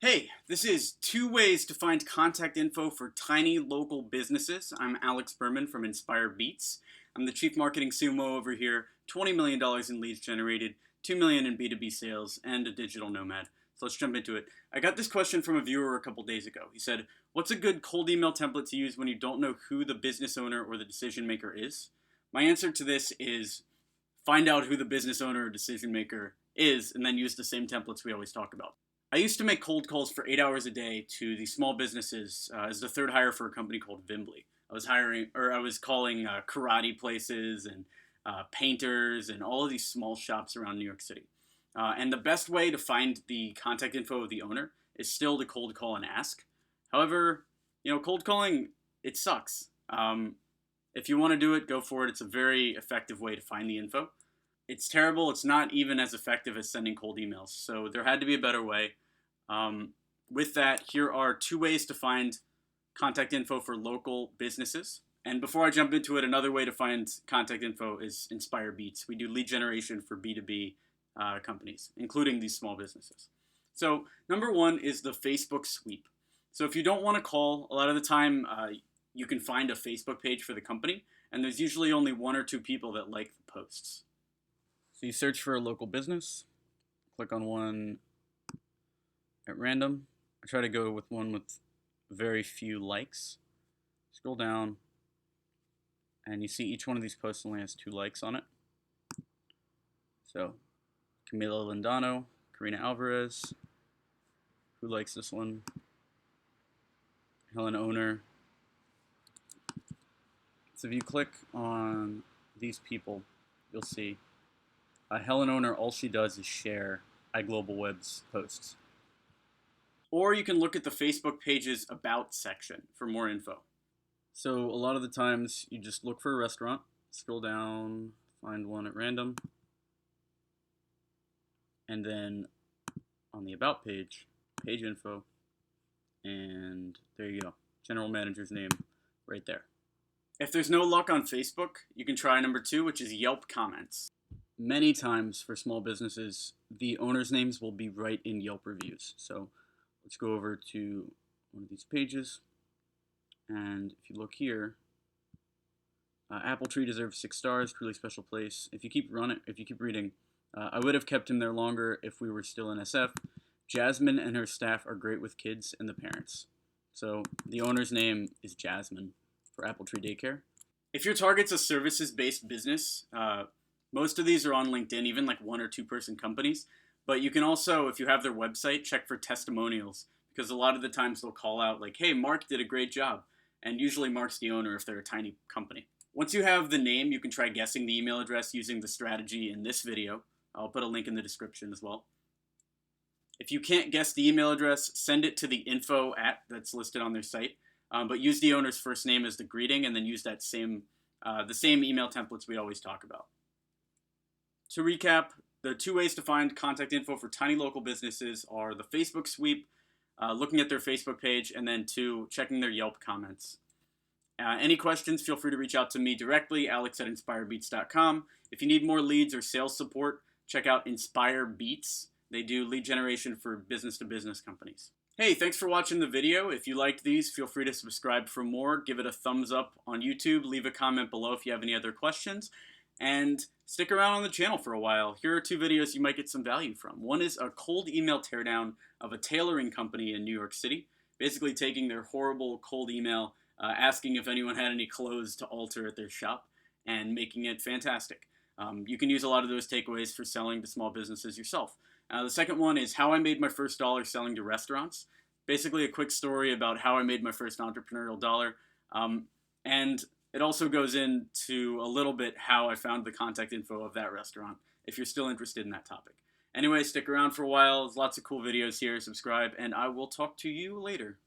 Hey, this is 2 ways to find contact info for tiny local businesses. I'm Alex Berman from Inspire Beats. I'm the Chief Marketing Sumo over here, $20 million in leads generated, $2 million in B2B sales, and a digital nomad. So let's jump into it. I got this question from a viewer a couple days ago. He said, what's a good cold email template to use when you don't know who the business owner or the decision maker is? My answer to this is find out who the business owner or decision maker is and then use the same templates we always talk about. I used to make cold calls for 8 hours a day to the small businesses as the third hire for a company called Vimbly. I was calling karate places and painters and all of these small shops around New York City. And the best way to find the contact info of the owner is still to cold call and ask. However, cold calling, it sucks. If you want to do it, go for it. It's a very effective way to find the info. It's terrible. It's not even as effective as sending cold emails. So there had to be a better way. With that, here are 2 ways to find contact info for local businesses. And before I jump into it, another way to find contact info is Inspire Beats. We do lead generation for B2B companies, including these small businesses. So number 1 is the Facebook sweep. So if you don't want to call, a lot of the time you can find a Facebook page for the company, and there's usually only 1 or 2 people that like the posts. So you search for a local business, click on one at random. I try to go with one with very few likes. Scroll down, and you see each one of these posts only has 2 likes on it. So, Camila Lindano, Karina Alvarez, who likes this one? Helen Owner. So if you click on these people, you'll see Helen Owner, all she does is share iGlobalWeb's posts. Or you can look at the Facebook page's About section for more info. So a lot of the times you just look for a restaurant, scroll down, find one at random, and then on the About page, page info, and there you go, general manager's name right there. If there's no luck on Facebook, you can try number 2, which is Yelp comments. Many times for small businesses, the owner's names will be right in Yelp reviews. So let's go over to one of these pages, and if you look here, Apple Tree deserves 6 stars, truly special place. If you keep reading, I would have kept him there longer if we were still in SF. Jasmine and her staff are great with kids and the parents. So the owner's name is Jasmine for Apple Tree Daycare. If your target's a services-based business, most of these are on LinkedIn, even like 1 or 2 person companies. But you can also, if you have their website, check for testimonials, because a lot of the times they'll call out like, hey, Mark did a great job. And usually Mark's the owner if they're a tiny company. Once you have the name, you can try guessing the email address using the strategy in this video. I'll put a link in the description as well. If you can't guess the email address, send it to the info that's listed on their site. But use the owner's first name as the greeting, and then use that the same email templates we always talk about. To recap, the 2 ways to find contact info for tiny local businesses are the Facebook sweep, looking at their Facebook page, and then 2, checking their Yelp comments. Any questions, feel free to reach out to me directly, alex@inspirebeats.com. If you need more leads or sales support, check out Inspire Beats. They do lead generation for business-to-business companies. Hey, thanks for watching the video. If you liked these, feel free to subscribe for more. Give it a thumbs up on YouTube. Leave a comment below if you have any other questions. And stick around on the channel for a while. Here are 2 videos you might get some value from. One is a cold email teardown of a tailoring company in New York City, basically taking their horrible cold email, asking if anyone had any clothes to alter at their shop, and making it fantastic. You can use a lot of those takeaways for selling to small businesses yourself. The second one is how I made my first dollar selling to restaurants. Basically a quick story about how I made my first entrepreneurial dollar. And it also goes into a little bit how I found the contact info of that restaurant, if you're still interested in that topic. Anyway, stick around for a while. There's lots of cool videos here. Subscribe, and I will talk to you later.